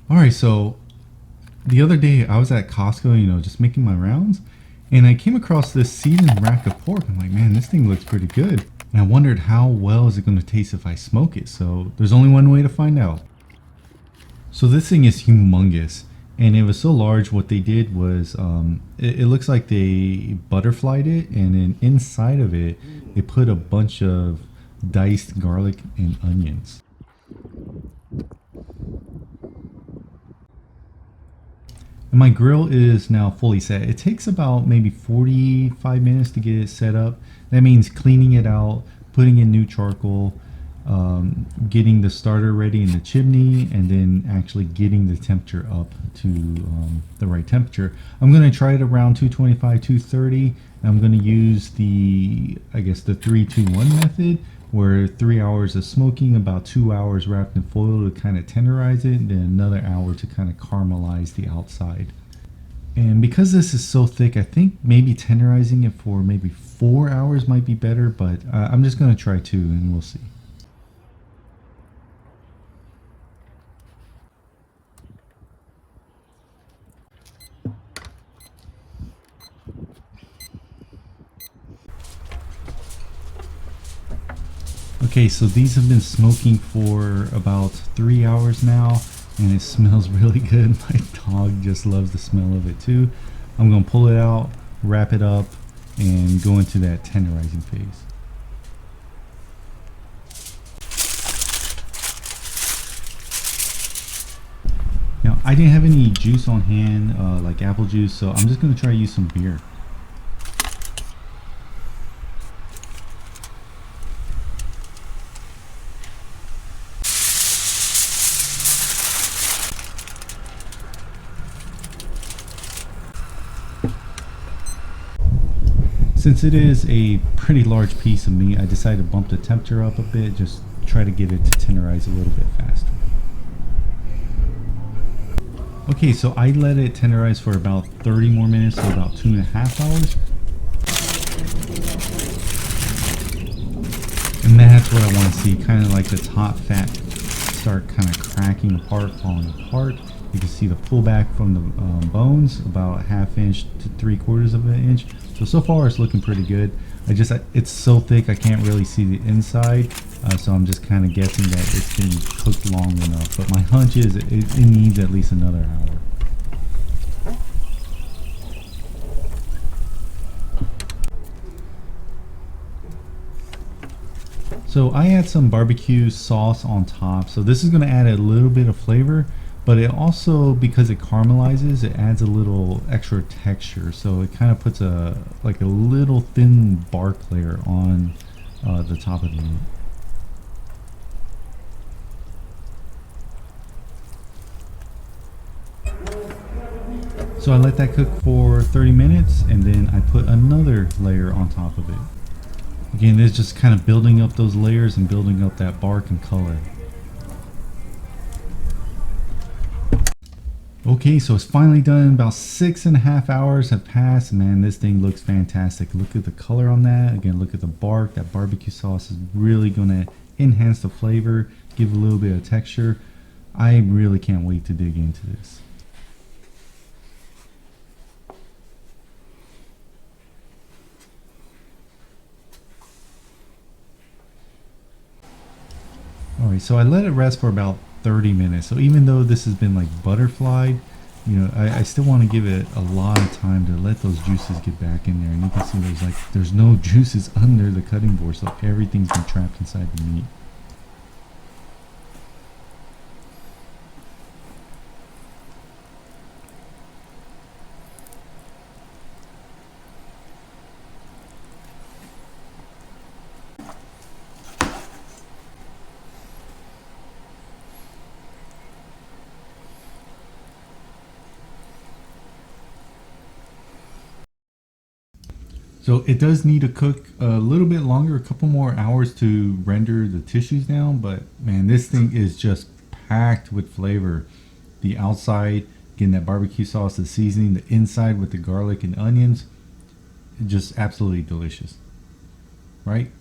All right, so the other day I was at Costco, just making my rounds, and I came across this seasoned rack of pork. I'm like, man, this thing looks pretty good. And I wondered how well is it going to taste if I smoke it. So there's only one way to find out. So this thing is humongous, and it was so large. What they did was, it looks like they butterflied it, and then inside of it, they put a bunch of diced garlic and onions. And my grill is now fully set. It takes about maybe 45 minutes to get it set up. That means cleaning it out, putting in new charcoal, getting the starter ready in the chimney, and then actually getting the temperature up to the right temperature. I'm going to try it around 225, 230. I'm going to use I guess the 3-2-1 method, where 3 hours of smoking, about 2 hours wrapped in foil to kind of tenderize it, and then another hour to kind of caramelize the outside. And because this is so thick, I think maybe tenderizing it for maybe 4 hours might be better, but I'm just going to try 2 and we'll see. Okay, so these have been smoking for about 3 hours now, and it smells really good. My dog just loves the smell of it too. I'm gonna pull it out, wrap it up, and go into that tenderizing phase. Now, I didn't have any juice on hand, like apple juice, so I'm just gonna try to use some beer. Since it is a pretty large piece of meat, I decided to bump the temperature up a bit, just try to get it to tenderize a little bit faster. Okay, so I let it tenderize for about 30 more minutes, so about 2.5 hours. And that's what I want to see, kind of like the top fat start kind of cracking apart, falling apart. You can see the pullback from the bones, about 1/2 inch to 3/4 of an inch. So far it's looking pretty good. It's so thick I can't really see the inside, so I'm just kind of guessing that it's been cooked long enough. But my hunch is it needs at least another hour. So I add some barbecue sauce on top. So this is going to add a little bit of flavor, but it also, because it caramelizes, it adds a little extra texture. So it kind of puts a little thin bark layer on the top of the meat. So I let that cook for 30 minutes, and then I put another layer on top of it. Again, it's just kind of building up those layers and building up that bark and color. Okay, so it's finally done. About 6.5 hours have passed. Man, this thing looks fantastic. Look at the color on that. Again, look at the bark. That barbecue sauce is really going to enhance the flavor, give a little bit of texture. I really can't wait to dig into this. Alright, so I let it rest for about 30 minutes. So even though this has been like butterflied, I still want to give it a lot of time to let those juices get back in there. And you can see there's no juices under the cutting board, so everything's been trapped inside the meat. So it does need to cook a little bit longer, a couple more hours to render the tissues down, but man, this thing is just packed with flavor. The outside, getting that barbecue sauce, the seasoning, the inside with the garlic and onions, just absolutely delicious, right?